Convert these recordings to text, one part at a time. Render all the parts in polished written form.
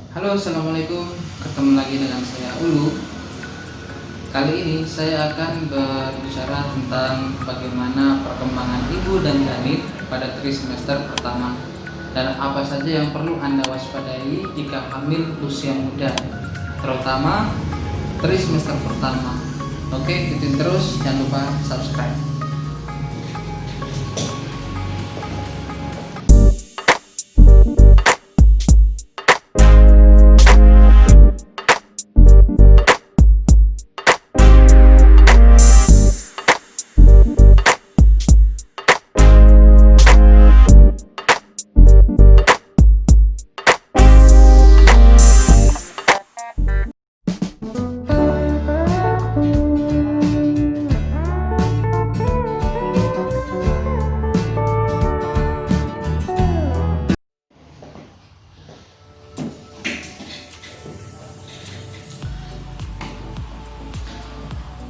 Halo, assalamualaikum. Ketemu lagi dengan saya Ulu. Kali ini saya akan berbicara tentang bagaimana perkembangan ibu dan janin pada trimester pertama dan apa saja yang perlu Anda waspadai jika hamil usia muda, terutama trimester pertama. Oke, ikutin terus, jangan lupa subscribe.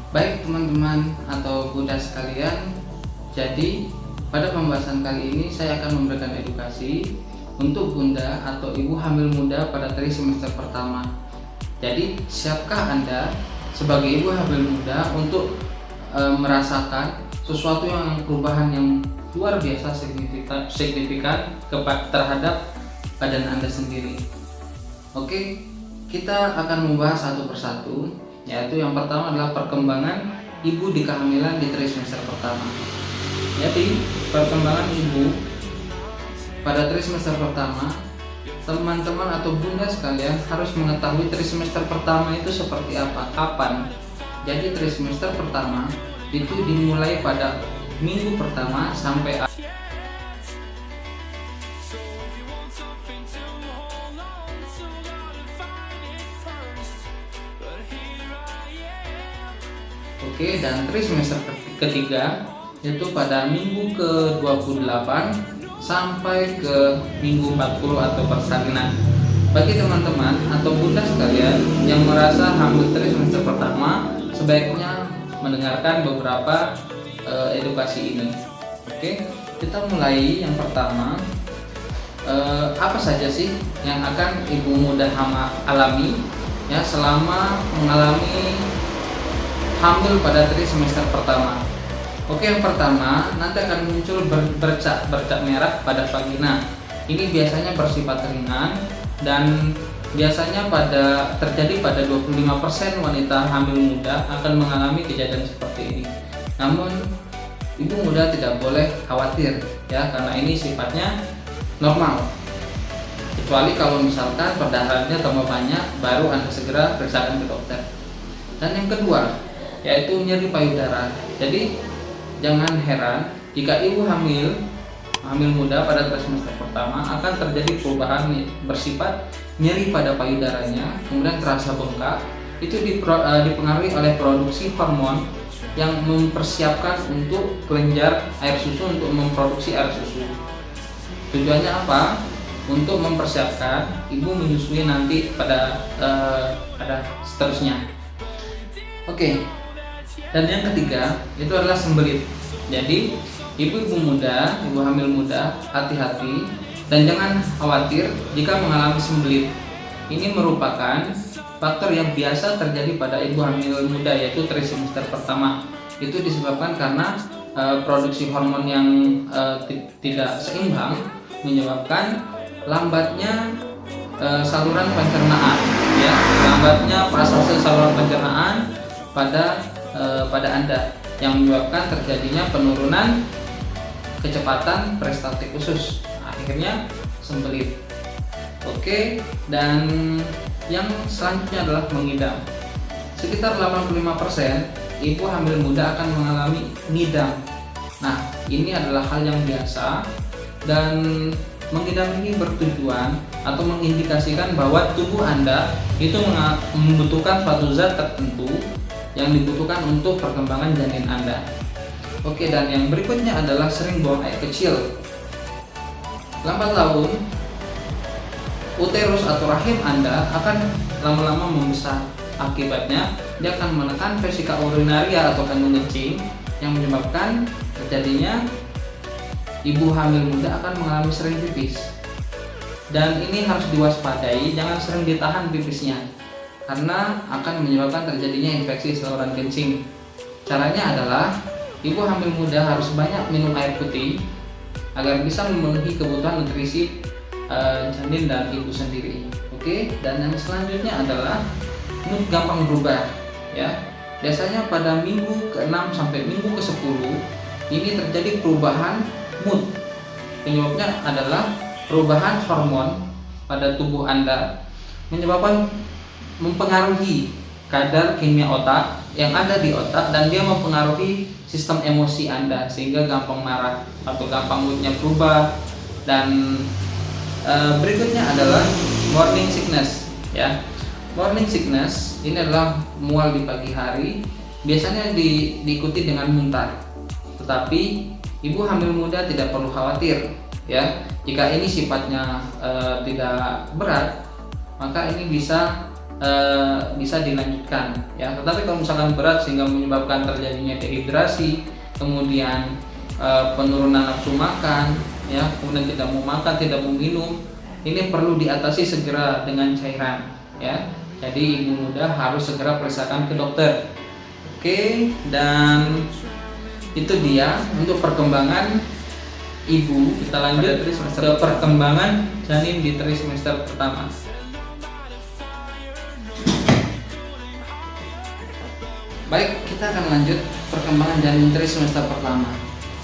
Baik teman-teman atau bunda sekalian, jadi pada pembahasan kali ini saya akan memberikan edukasi untuk bunda atau ibu hamil muda pada trimester pertama. Jadi siapkah Anda sebagai ibu hamil muda untuk merasakan sesuatu yang perubahan yang luar biasa signifikan terhadap badan Anda sendiri. Oke, kita akan membahas satu persatu, yaitu yang pertama adalah perkembangan ibu di kehamilan di trimester pertama. Jadi perkembangan ibu pada trimester pertama, teman-teman atau bunda sekalian harus mengetahui trimester pertama itu seperti apa, kapan. Jadi trimester pertama itu dimulai pada minggu pertama sampai Oke, dan trimester ketiga itu pada minggu ke-28 sampai ke minggu 40 atau persalinan. Bagi teman-teman atau bunda sekalian yang merasa hamil trimester pertama, sebaiknya mendengarkan beberapa edukasi ini. Oke, kita mulai yang pertama. Apa saja sih yang akan ibu muda alami ya selama mengalami hamil pada trimester pertama? Oke, yang pertama nanti akan muncul bercak merah pada vagina. Ini biasanya bersifat ringan dan biasanya terjadi pada 25% wanita hamil muda akan mengalami kejadian seperti ini. Namun ibu muda tidak boleh khawatir ya, karena ini sifatnya normal. Kecuali kalau misalkan perdarahannya tambah banyak, baru Anda segera periksakan ke dokter. Dan yang kedua yaitu nyeri payudara. Jadi jangan heran jika ibu hamil muda pada trimester pertama akan terjadi perubahan bersifat nyeri pada payudaranya, kemudian terasa bengkak. Itu dipengaruhi oleh produksi hormon yang mempersiapkan untuk kelenjar air susu untuk memproduksi air susu. Tujuannya apa? Untuk mempersiapkan ibu menyusui nanti pada seterusnya. Oke. Dan yang ketiga itu adalah sembelit. Jadi ibu hamil muda, hati-hati dan jangan khawatir jika mengalami sembelit. Ini merupakan faktor yang biasa terjadi pada ibu hamil muda, yaitu trimester pertama. Itu disebabkan karena produksi hormon yang tidak seimbang menyebabkan lambatnya saluran pencernaan, ya, lambatnya fase saluran pencernaan pada Anda, yang menyebabkan terjadinya penurunan kecepatan peristaltik usus, akhirnya sembelit. Oke, dan yang selanjutnya adalah mengidam. Sekitar 85% ibu hamil muda akan mengalami ngidam. Nah, ini adalah hal yang biasa, dan mengidam ini bertujuan atau mengindikasikan bahwa tubuh Anda itu membutuhkan suatu zat tertentu yang dibutuhkan untuk perkembangan janin Anda. Oke, dan yang berikutnya adalah sering buang air kecil. Lambat laun uterus atau rahim Anda akan lama-lama membesar. Akibatnya dia akan menekan vesika urinaria atau kandung kencing, yang menyebabkan terjadinya ibu hamil muda akan mengalami sering pipis. dan ini harus diwaspadai, jangan sering ditahan pipisnya karena akan menyebabkan terjadinya infeksi saluran kencing. Caranya adalah ibu hamil muda harus banyak minum air putih agar bisa memenuhi kebutuhan nutrisi janin dan ibu sendiri. Oke, dan yang selanjutnya adalah mood gampang berubah ya. Biasanya pada minggu ke-6 sampai minggu ke-10 ini terjadi perubahan mood. Penyebabnya adalah perubahan hormon pada tubuh Anda menyebabkan mempengaruhi kadar kimia otak yang ada di otak, dan dia mempengaruhi sistem emosi Anda sehingga gampang marah atau gampang moodnya berubah. Dan berikutnya adalah morning sickness ya. Morning sickness ini adalah mual di pagi hari, biasanya diikuti dengan muntah. Tetapi ibu hamil muda tidak perlu khawatir ya. Jika ini sifatnya tidak berat, maka ini bisa dilanjutkan ya. Tetapi kalau misalkan berat sehingga menyebabkan terjadinya dehidrasi, kemudian penurunan nafsu makan ya, kemudian tidak mau makan, tidak mau minum, ini perlu diatasi segera dengan cairan ya. Jadi ibu muda harus segera periksakan ke dokter. Oke, dan itu dia untuk perkembangan ibu. Kita lanjut ke perkembangan janin di trimester pertama. Baik, kita akan lanjut perkembangan janin trimester pertama.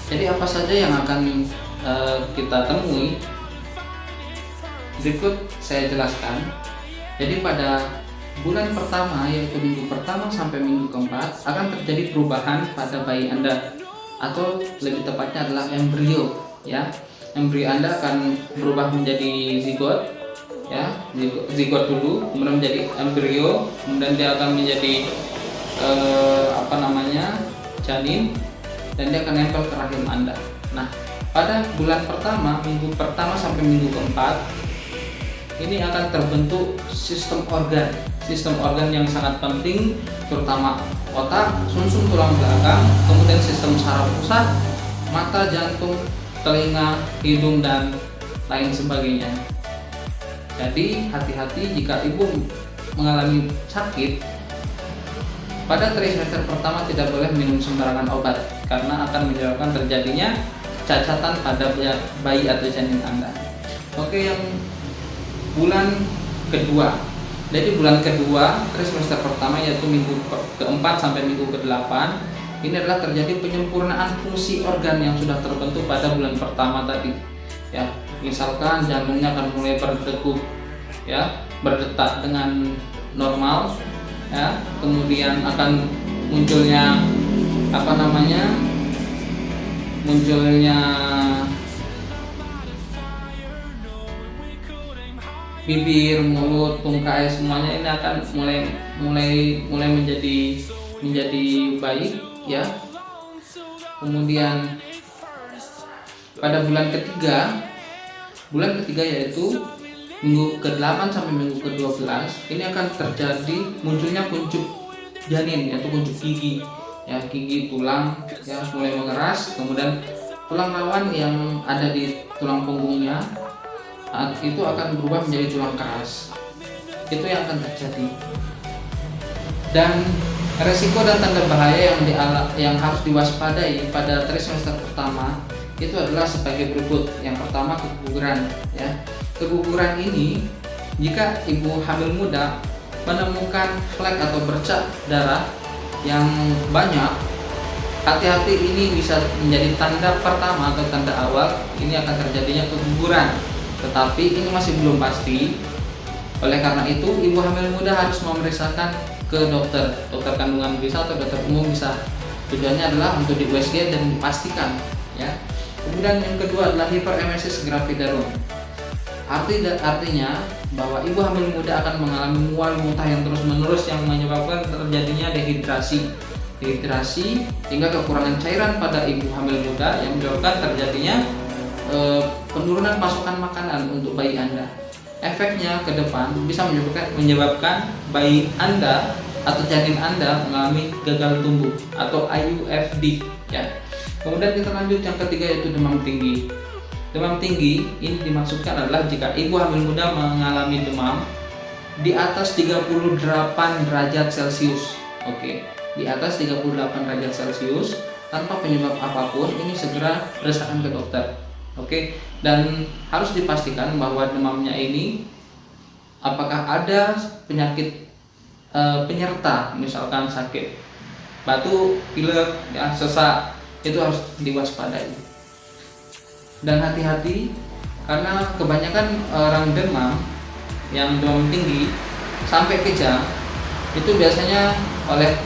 Jadi apa saja yang akan kita temui? Berikut saya jelaskan. Jadi pada bulan pertama, yaitu minggu pertama sampai minggu keempat, akan terjadi perubahan pada bayi Anda, atau lebih tepatnya adalah embrio ya. Embrio Anda akan berubah menjadi zigot ya, zigot dulu, kemudian menjadi embrio, kemudian dia akan menjadi janin, dan dia akan nempel ke rahim Anda. Nah, pada bulan pertama, minggu pertama sampai minggu keempat, ini akan terbentuk sistem organ yang sangat penting, terutama otak, sumsum tulang belakang, kemudian sistem saraf pusat, mata, jantung, telinga, hidung, dan lain sebagainya. Jadi hati-hati jika ibu mengalami sakit pada trimester pertama, tidak boleh minum sembarangan obat karena akan menyebabkan terjadinya cacatan pada bayi atau janin Anda. Oke, yang bulan kedua. Jadi bulan kedua trimester pertama, yaitu minggu keempat sampai minggu ke-8, ini adalah terjadi penyempurnaan fungsi organ yang sudah terbentuk pada bulan pertama tadi. Ya, misalkan jantungnya akan mulai berdegup, ya, berdetak dengan normal, ya. Kemudian akan munculnya bibir, mulut, tungkai, semuanya ini akan mulai menjadi baik ya. Kemudian pada bulan ketiga yaitu minggu ke-8 sampai minggu ke-12, ini akan terjadi munculnya kuncup janin, yaitu kuncup gigi ya, gigi tulang yang mulai mengeras, kemudian tulang rawan yang ada di tulang punggungnya itu akan berubah menjadi tulang keras. Itu yang akan terjadi. Dan resiko dan tanda bahaya yang harus diwaspadai pada trimester pertama itu adalah sebagai berikut. Yang pertama, keguguran ya. Keguguran ini, jika ibu hamil muda menemukan flek atau bercak darah yang banyak, hati-hati, ini bisa menjadi tanda pertama atau tanda awal ini akan terjadinya keguguran. Tetapi ini masih belum pasti. Oleh karena itu, ibu hamil muda harus memeriksakan ke dokter kandungan bisa atau dokter umum bisa. Tujuannya adalah untuk di USG dan dipastikan ya. Kemudian yang kedua adalah hiperemesis gravidarum. Artinya bahwa ibu hamil muda akan mengalami mual muntah yang terus-menerus yang menyebabkan terjadinya dehidrasi hingga kekurangan cairan pada ibu hamil muda yang menyebabkan terjadinya penurunan pasokan makanan untuk bayi Anda. Efeknya ke depan bisa menyebabkan bayi Anda atau janin Anda mengalami gagal tumbuh atau IUFD ya. Kemudian kita lanjut yang ketiga, yaitu demam tinggi. Demam tinggi ini dimaksudkan adalah jika ibu hamil muda mengalami demam di atas 38 derajat Celcius. Oke, di atas 38 derajat Celcius tanpa penyebab apapun, ini segera periksakan ke dokter. Oke, dan harus dipastikan bahwa demamnya ini apakah ada penyakit penyerta, misalkan sakit batuk, pilek, ya, sesak, itu harus diwaspadai. Dan hati-hati karena kebanyakan orang demam yang demam tinggi sampai kejang itu biasanya oleh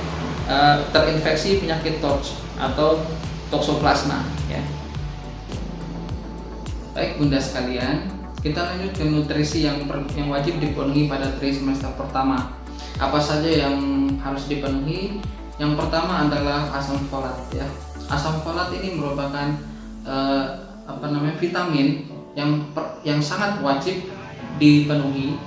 terinfeksi penyakit TORCH atau toksoplasma, ya. Baik bunda sekalian, kita lanjut ke nutrisi yang wajib dipenuhi pada trimester pertama. Apa saja yang harus dipenuhi? Yang pertama adalah asam folat, ya. Asam folat ini merupakan vitamin yang sangat wajib dipenuhi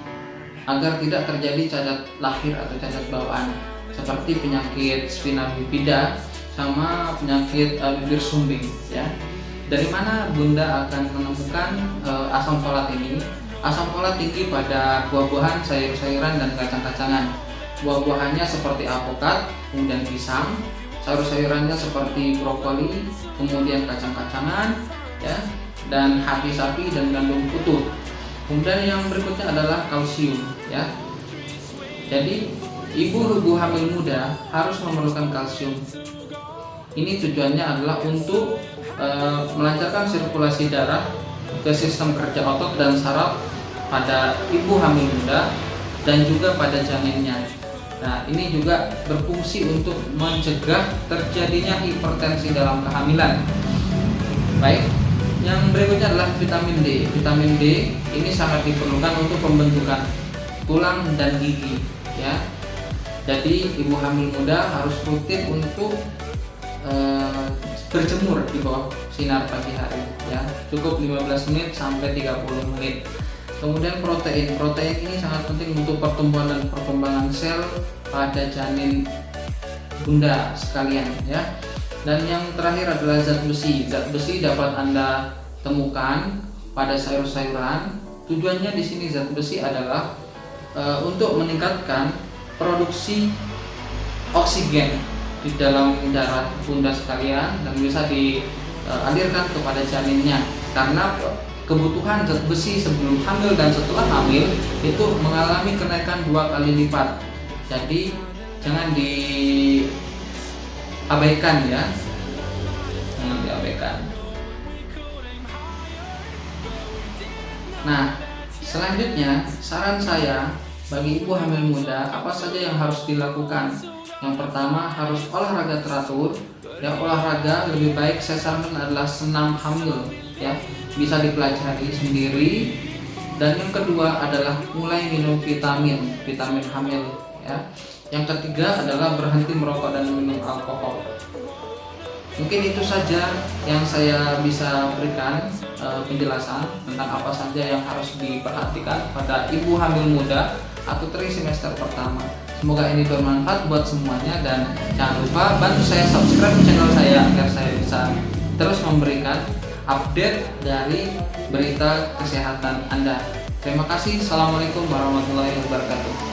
agar tidak terjadi cacat lahir atau cacat bawaan seperti penyakit spina bifida sama penyakit bibir sumbing, ya. Dari mana bunda akan menemukan asam folat ini? Asam folat tinggi pada buah-buahan, sayur-sayuran, dan kacang-kacangan. Buah-buahannya seperti alpukat, kemudian pisang, sayur-sayurannya seperti brokoli, kemudian kacang-kacangan, ya, dan hati sapi dan gandum utuh. Kemudian yang berikutnya adalah kalsium, ya. Jadi ibu hamil muda harus memerlukan kalsium. Ini tujuannya adalah untuk melancarkan sirkulasi darah ke sistem kerja otot dan saraf pada ibu hamil muda dan juga pada janinnya. Nah, ini juga berfungsi untuk mencegah terjadinya hipertensi dalam kehamilan. Baik, yang berikutnya adalah vitamin D. Vitamin D ini sangat diperlukan untuk pembentukan tulang dan gigi, ya. Jadi ibu hamil muda harus rutin untuk berjemur di bawah sinar pagi hari, ya. Cukup 15 menit sampai 30 menit. Kemudian protein ini sangat penting untuk pertumbuhan dan perkembangan sel pada janin bunda sekalian, ya. Dan yang terakhir adalah zat besi. Zat besi dapat Anda temukan pada sayur-sayuran. Tujuannya di sini zat besi adalah untuk meningkatkan produksi oksigen di dalam darah bunda sekalian dan bisa dialirkan kepada janinnya. Karena kebutuhan zat besi sebelum hamil dan setelah hamil itu mengalami kenaikan 2 kali lipat. Jadi jangan diabaikan, ya. Jangan diabaikan. Nah, selanjutnya saran saya bagi ibu hamil muda apa saja yang harus dilakukan. Yang pertama harus olahraga teratur. Ya, olahraga lebih baik saya sarankan adalah senam hamil, ya. Bisa dipelajari sendiri. Dan yang kedua adalah mulai minum vitamin hamil, ya. Yang ketiga adalah berhenti merokok dan minum alkohol. Mungkin itu saja yang saya bisa berikan penjelasan tentang apa saja yang harus diperhatikan pada ibu hamil muda atau trimester pertama. Semoga ini bermanfaat buat semuanya dan jangan lupa bantu saya subscribe channel saya agar saya bisa terus memberikan update dari berita kesehatan Anda. Terima kasih. Assalamualaikum warahmatullahi wabarakatuh.